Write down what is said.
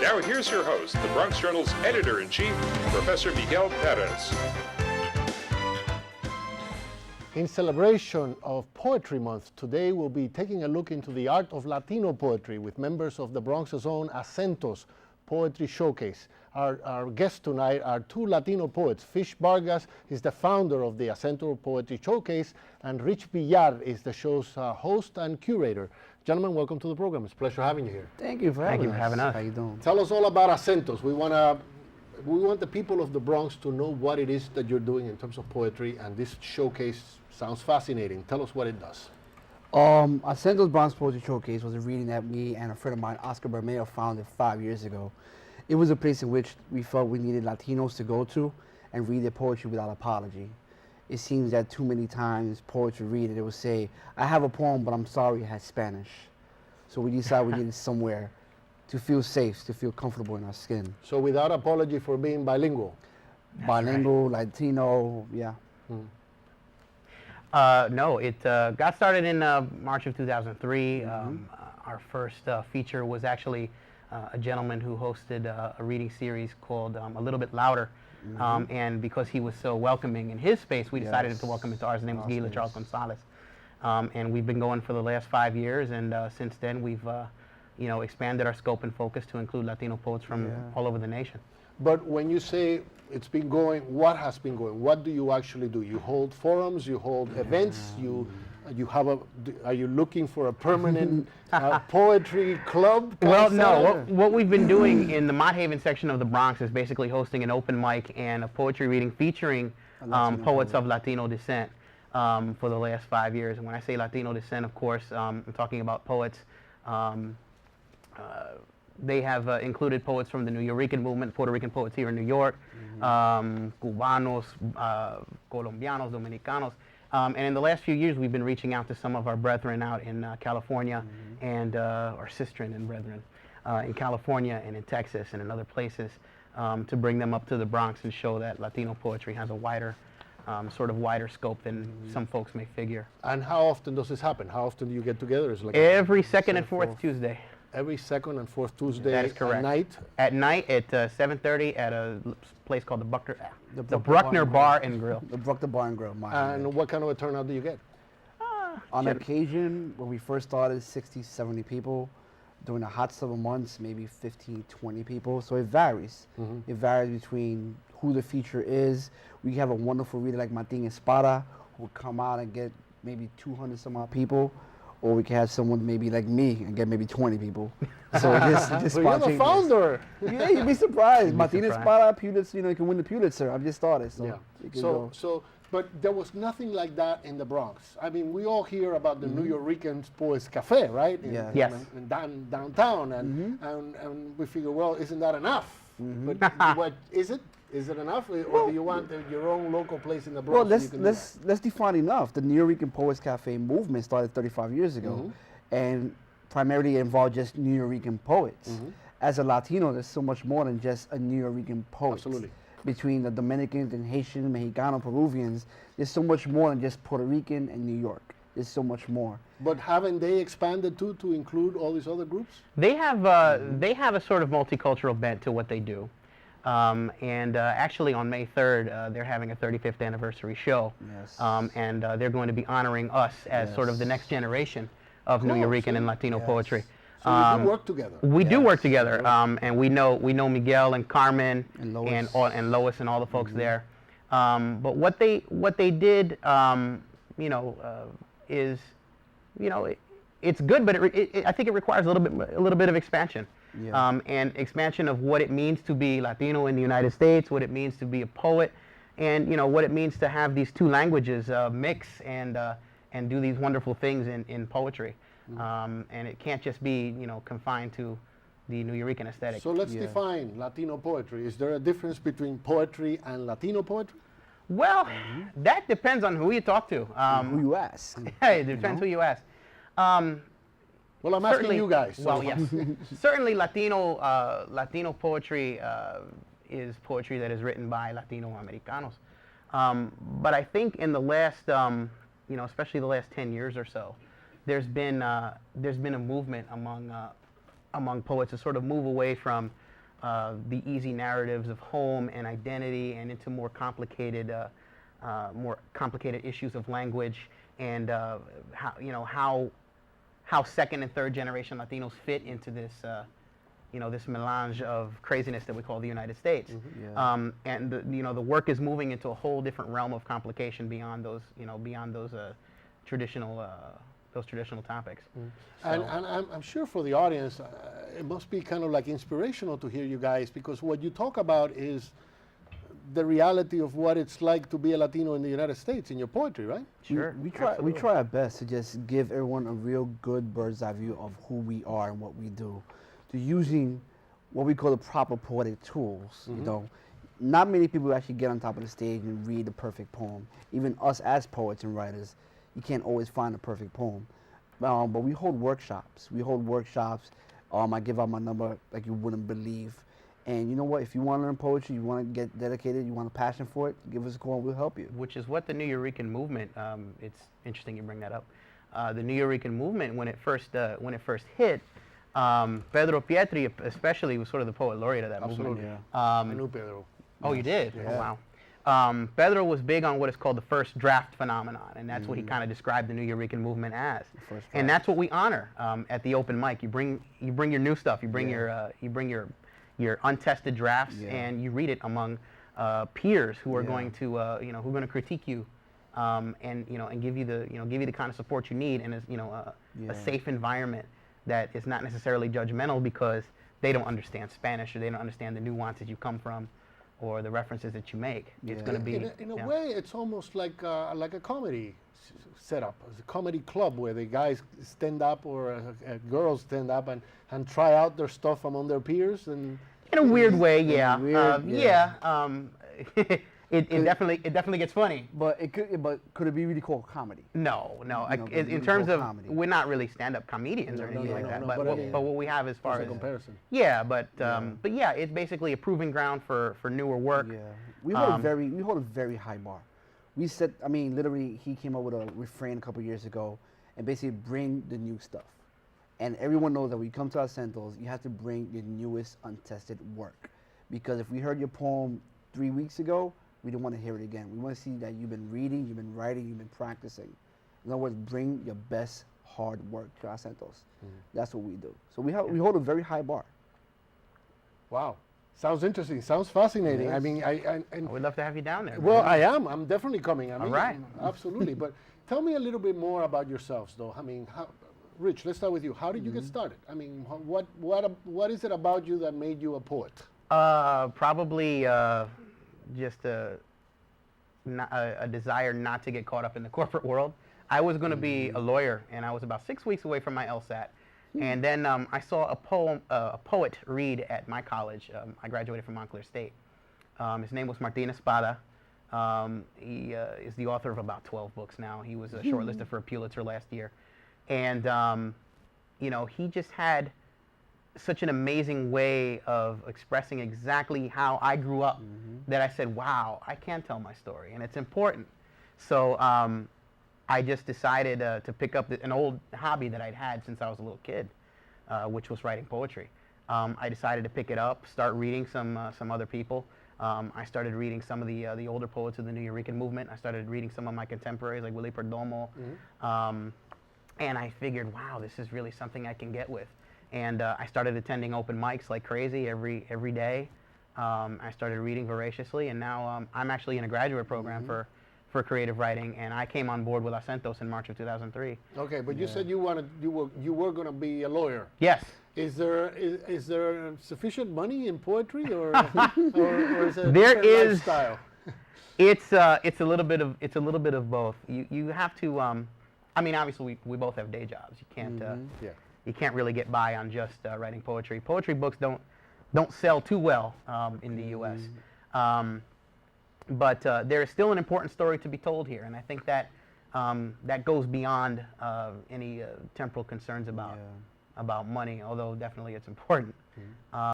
Now here's your host, the Bronx Journal's editor-in-chief, Professor Miguel Perez. In celebration of Poetry Month, today we'll be taking a look into the art of Latino poetry with members of the Bronx's own Acentos Poetry Showcase. Our guests tonight are two Latino poets. Fish Vargas is the founder of the Acento Poetry Showcase, and Rich Villar is the show's host and curator. Gentlemen, welcome to the program. It's a pleasure having you here. Thank you for having us. How you doing? Tell us all about Acentos. We want the people of the Bronx to know what it is that you're doing in terms of poetry, and this showcase sounds fascinating. Tell us what it does. Acento's Bronx Poetry Showcase was a reading that me and a friend of mine, Oscar Bermeo, founded 5 years ago. It was a place in which we felt we needed Latinos to go to and read their poetry without apology. It seems that too many times poets would read it, it would say, I have a poem, but I'm sorry it has Spanish. So we decided we needed somewhere to feel safe, to feel comfortable in our skin. So without apology for being bilingual? That's bilingual, right. Latino, yeah. No, it got started in March of 2003. Our first feature was actually a gentleman who hosted a reading series called A Little Bit Louder. And because he was so welcoming in his space, we decided to welcome him to ours. His name was Guila Charles Gonzalez. And we've been going for the last 5 years, and since then we've expanded our scope and focus to include Latino poets from all over the nation. But when you say it's been going, what has been going? What do you actually do? You hold forums, you hold events, are you looking for a permanent poetry club? Well, no. What we've been doing in the Mott Haven section of the Bronx is basically hosting an open mic and a poetry reading featuring poets of Latino descent for the last 5 years. And when I say Latino descent, of course, I'm talking about poets. They have included poets from the New Yorican movement, Puerto Rican poets here in New York, Cubanos, Colombianos, Dominicanos. And in the last few years, we've been reaching out to some of our brethren out in California and our sistren and brethren in California and in Texas and in other places to bring them up to the Bronx and show that Latino poetry has a wider, wider scope than some folks may figure. And how often does this happen? How often do you get together? Is it like every second and fourth Tuesday. Every second and fourth Tuesday. That is correct. At night? At night at 7:30 at a place called the Bruckner Bar and Grill. The Bruckner Bar and Grill. And what kind of a turnout do you get? On occasion, when we first started, 60, 70 people. During the hot summer months, maybe 15, 20 people. So it varies. It varies between who the feature is. We have a wonderful reader like Martin Espada who will come out and get maybe 200 some odd people. Or we can have someone maybe like me and get maybe 20 people. So just so you're the founder. Yeah, you'd be surprised. Martin Espada, Pulitzer, you can win the Pulitzer. I've just started. So but there was nothing like that in the Bronx. I mean, we all hear about the New Yorican Poets Cafe, right? In downtown, and we figure, well, isn't that enough? But what is it? Is it enough, or do you want your own local place in the Bronx? Well, let's define enough. The New Yorican Poets Cafe movement started 35 years ago, and primarily involved just New Yorican poets. As a Latino, there's so much more than just a New Yorican poet. Absolutely. Between the Dominicans and Haitians, Mexicano, Peruvians, there's so much more than just Puerto Rican and New York. There's so much more. But haven't they expanded too to include all these other groups? They have a sort of multicultural bent to what they do. Actually on May 3rd, they're having a 35th anniversary show. Yes. And they're going to be honoring us as sort of the next generation of New Yorican and Latino poetry. So you do work together. We do work together, and we know Miguel and Carmen and Lois and all the folks there. But what they did, is, it's good, but I think it requires a little bit of expansion. And expansion of what it means to be Latino in the United States, what it means to be a poet, and what it means to have these two languages mix and do these wonderful things in poetry. And it can't just be confined to the New Yorican aesthetic. So let's define Latino poetry. Is there a difference between poetry and Latino poetry? Well, that depends on who you talk to. Who you ask. It depends who you ask. Well, I'm asking you guys. So. Well, yes. Certainly Latino poetry is poetry that is written by Latino Americanos. But I think in the last, especially the last 10 years or so, there's been a movement among poets to sort of move away from the easy narratives of home and identity, and into more complicated issues of language, and how second and third generation Latinos fit into this this melange of craziness that we call the United States. Yeah. And the work is moving into a whole different realm of complication beyond those traditional topics. And I'm sure for the audience, it must be kind of like inspirational to hear you guys, because what you talk about is the reality of what it's like to be a Latino in the United States in your poetry, right? Sure. We try our best to just give everyone a real good bird's eye view of who we are and what we do, to using what we call the proper poetic tools. You know, not many people actually get on top of the stage and read the perfect poem. Even us as poets and writers, you can't always find a perfect poem. But we hold workshops. I give out my number like you wouldn't believe. And you know what? If you want to learn poetry, you want to get dedicated, you want a passion for it, give us a call and we'll help you. Which is what the New Eurekan movement. It's interesting you bring that up. The New Eurekan movement, when it first hit, Pedro Pietri especially was sort of the poet laureate of that movement. Yeah. I knew Pedro. Oh, you did? Yeah. Oh, wow. Pedro was big on what is called the first draft phenomenon, and that's what he kind of described the New Eurekan movement as. First And draft. that's what we honor at the open mic. You bring your new stuff. You bring your untested drafts, and you read it among peers who are going to who are going to critique you, and give you the kind of support you need, and a safe environment that is not necessarily judgmental because they don't understand Spanish or they don't understand the nuances you come from or the references that you make. It's going to be In a way, it's almost like a comedy setup, as a comedy club where the guys stand up or girls stand up and try out their stuff among their peers. And in a weird way, yeah. It Could- definitely gets funny. But could it be really called comedy? No. You know, In really terms called of, comedy. we're not really stand-up comedians or anything like that. no, But but I mean, what we have as far as a as comparison. yeah, but yeah, it's basically a proving ground for newer work. Yeah, we hold a very high bar. We said, I mean, literally, he came up with a refrain a couple years ago, and basically bring the new stuff. And everyone knows that when you come to our centers, you have to bring your newest untested work, because if we heard your poem 3 weeks ago, we don't want to hear it again. We want to see that you've been reading, you've been writing, you've been practicing. In other words, bring your best hard work to our centers. That's what we do. So we hold a very high bar. Wow. Sounds interesting. Sounds fascinating. Yes. I mean, I would love to have you down there. well, man. I am. I'm definitely coming. I mean, right. Absolutely. But tell me a little bit more about yourselves, though. I mean, Rich, let's start with you. How did you get started? I mean, what is it about you that made you a poet? Probably just a desire not to get caught up in the corporate world. I was going to be a lawyer, and I was about 6 weeks away from my LSAT. And then I saw a poet read at my college. I graduated from Montclair State. His name was Martín Espada. He is the author of about 12 books now. He was shortlisted for a Pulitzer last year. And, he just had such an amazing way of expressing exactly how I grew up that I said, wow, I can tell my story, and it's important. So I just decided to pick up an old hobby that I'd had since I was a little kid, which was writing poetry. I decided to pick it up, start reading some other people. I started reading some of the older poets of the New Eurekan movement. I started reading some of my contemporaries like Willie Perdomo. And I figured, wow, this is really something I can get with. And I started attending open mics like crazy every day. I started reading voraciously, and now I'm actually in a graduate program for creative writing, and I came on board with Acentos in March of 2003. Okay, but you said you were going to be a lawyer. Yes. Is there sufficient money in poetry, or is it There a is. lifestyle? It's a little bit of both. You have to. I mean, obviously we both have day jobs. You can't. Yeah. You can't really get by on just writing poetry. Poetry books don't sell too well in the U.S. But there is still an important story to be told here, and I think that that goes beyond any temporal concerns about money, although definitely it's important.